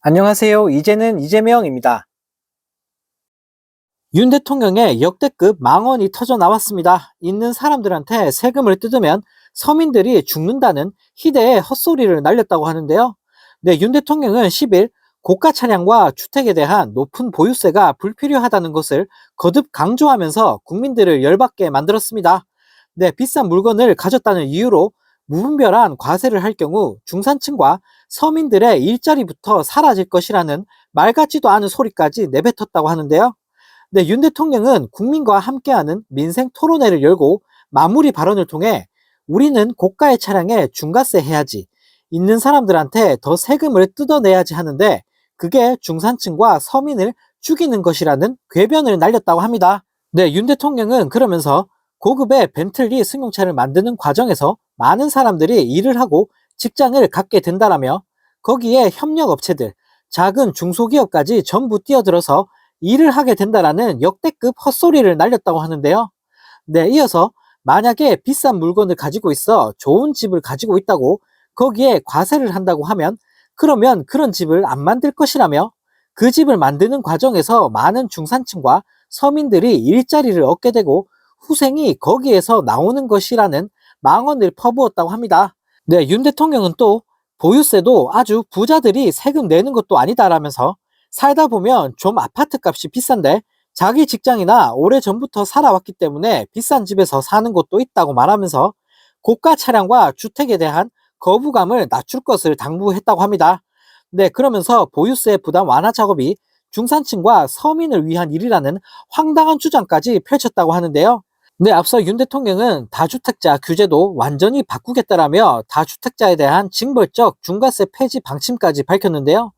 안녕하세요. 이제는 이재명입니다. 윤 대통령의 역대급 망언이 터져 나왔습니다. 있는 사람들한테 세금을 뜯으면 서민들이 죽는다는 희대의 헛소리를 날렸다고 하는데요. 네, 윤 대통령은 10일 고가 차량과 주택에 대한 높은 보유세가 불필요하다는 것을 거듭 강조하면서 국민들을 열받게 만들었습니다. 네, 비싼 물건을 가졌다는 이유로 무분별한 과세를 할 경우 중산층과 서민들의 일자리부터 사라질 것이라는 말 같지도 않은 소리까지 내뱉었다고 하는데요. 네, 윤 대통령은 국민과 함께하는 민생 토론회를 열고 마무리 발언을 통해 우리는 고가의 차량에 중과세 해야지, 있는 사람들한테 더 세금을 뜯어내야지 하는데 그게 중산층과 서민을 죽이는 것이라는 궤변을 날렸다고 합니다. 네, 윤 대통령은 그러면서 고급의 벤틀리 승용차를 만드는 과정에서 많은 사람들이 일을 하고 직장을 갖게 된다라며 거기에 협력업체들, 작은 중소기업까지 전부 뛰어들어서 일을 하게 된다라는 역대급 헛소리를 날렸다고 하는데요. 네, 이어서 만약에 비싼 물건을 가지고 있어 좋은 집을 가지고 있다고 거기에 과세를 한다고 하면 그러면 그런 집을 안 만들 것이라며 그 집을 만드는 과정에서 많은 중산층과 서민들이 일자리를 얻게 되고 후생이 거기에서 나오는 것이라는 망언을 퍼부었다고 합니다. 네, 윤 대통령은 또 보유세도 아주 부자들이 세금 내는 것도 아니다라면서 살다 보면 좀 아파트 값이 비싼데 자기 직장이나 오래전부터 살아왔기 때문에 비싼 집에서 사는 곳도 있다고 말하면서 고가 차량과 주택에 대한 거부감을 낮출 것을 당부했다고 합니다. 네, 그러면서 보유세 부담 완화 작업이 중산층과 서민을 위한 일이라는 황당한 주장까지 펼쳤다고 하는데요. 네, 앞서 윤 대통령은 다주택자 규제도 완전히 바꾸겠다라며 다주택자에 대한 징벌적 중과세 폐지 방침까지 밝혔는데요.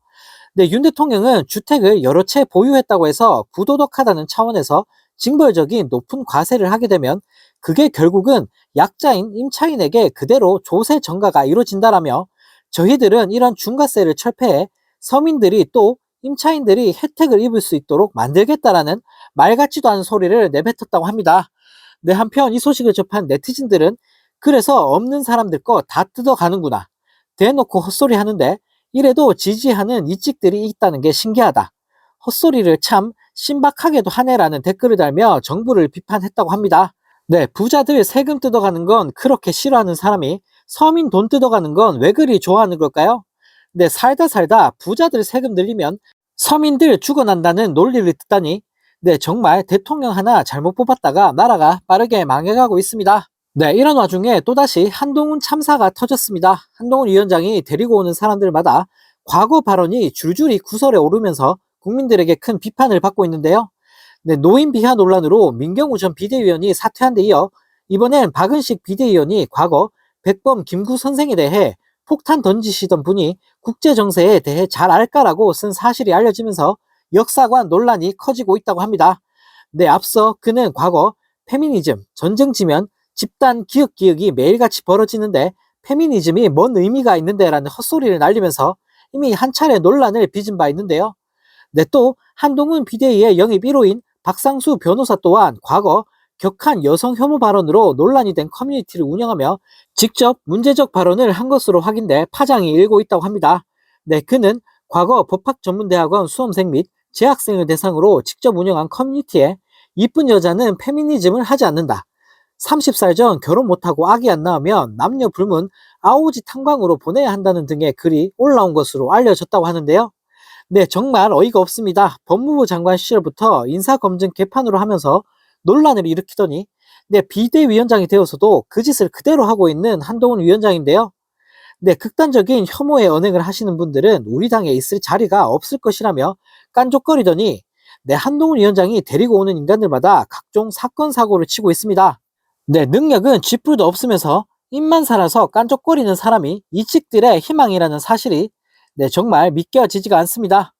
네, 윤 대통령은 주택을 여러 채 보유했다고 해서 부도덕하다는 차원에서 징벌적인 높은 과세를 하게 되면 그게 결국은 약자인 임차인에게 그대로 조세 전가가 이루어진다라며 저희들은 이런 중과세를 철폐해 서민들이 또 임차인들이 혜택을 입을 수 있도록 만들겠다라는 말 같지도 않은 소리를 내뱉었다고 합니다. 네, 한편 이 소식을 접한 네티즌들은 그래서 없는 사람들 거 다 뜯어가는구나, 대놓고 헛소리 하는데 이래도 지지하는 이찍들이 있다는 게 신기하다, 헛소리를 참 신박하게도 하네라는 댓글을 달며 정부를 비판했다고 합니다. 네, 부자들 세금 뜯어가는 건 그렇게 싫어하는 사람이 서민 돈 뜯어가는 건 왜 그리 좋아하는 걸까요? 네, 살다 살다 부자들 세금 늘리면 서민들 죽어난다는 논리를 듣다니, 네, 정말 대통령 하나 잘못 뽑았다가 나라가 빠르게 망해가고 있습니다. 네, 이런 와중에 또다시 한동훈 참사가 터졌습니다. 한동훈 위원장이 데리고 오는 사람들마다 과거 발언이 줄줄이 구설에 오르면서 국민들에게 큰 비판을 받고 있는데요. 네, 노인 비하 논란으로 민경우 전 비대위원이 사퇴한 데 이어 이번엔 박은식 비대위원이 과거 백범 김구 선생에 대해 폭탄 던지시던 분이 국제정세에 대해 잘 알까라고 쓴 사실이 알려지면서 역사관 논란이 커지고 있다고 합니다. 네, 앞서 그는 과거 페미니즘, 전쟁 지면 집단 기억이 매일같이 벌어지는데 페미니즘이 뭔 의미가 있는데 라는 헛소리를 날리면서 이미 한 차례 논란을 빚은 바 있는데요. 네, 또 한동훈 비대위의 영입 1호인 박상수 변호사 또한 과거 격한 여성 혐오 발언으로 논란이 된 커뮤니티를 운영하며 직접 문제적 발언을 한 것으로 확인돼 파장이 일고 있다고 합니다. 네, 그는 과거 법학전문대학원 수험생 및 재학생을 대상으로 직접 운영한 커뮤니티에 이쁜 여자는 페미니즘을 하지 않는다, 30살 전 결혼 못하고 아기 안 낳으면 남녀 불문 아오지 탄광으로 보내야 한다는 등의 글이 올라온 것으로 알려졌다고 하는데요. 네, 정말 어이가 없습니다. 법무부 장관 시절부터 인사검증 개판으로 하면서 논란을 일으키더니 네, 비대위원장이 되어서도 그 짓을 그대로 하고 있는 한동훈 위원장인데요. 네, 극단적인 혐오의 언행을 하시는 분들은 우리 당에 있을 자리가 없을 것이라며 깐족거리더니 네, 한동훈 위원장이 데리고 오는 인간들마다 각종 사건 사고를 치고 있습니다. 네, 능력은 쥐뿔도 없으면서 입만 살아서 깐족거리는 사람이 이직들의 희망이라는 사실이 네, 정말 믿겨지지가 않습니다.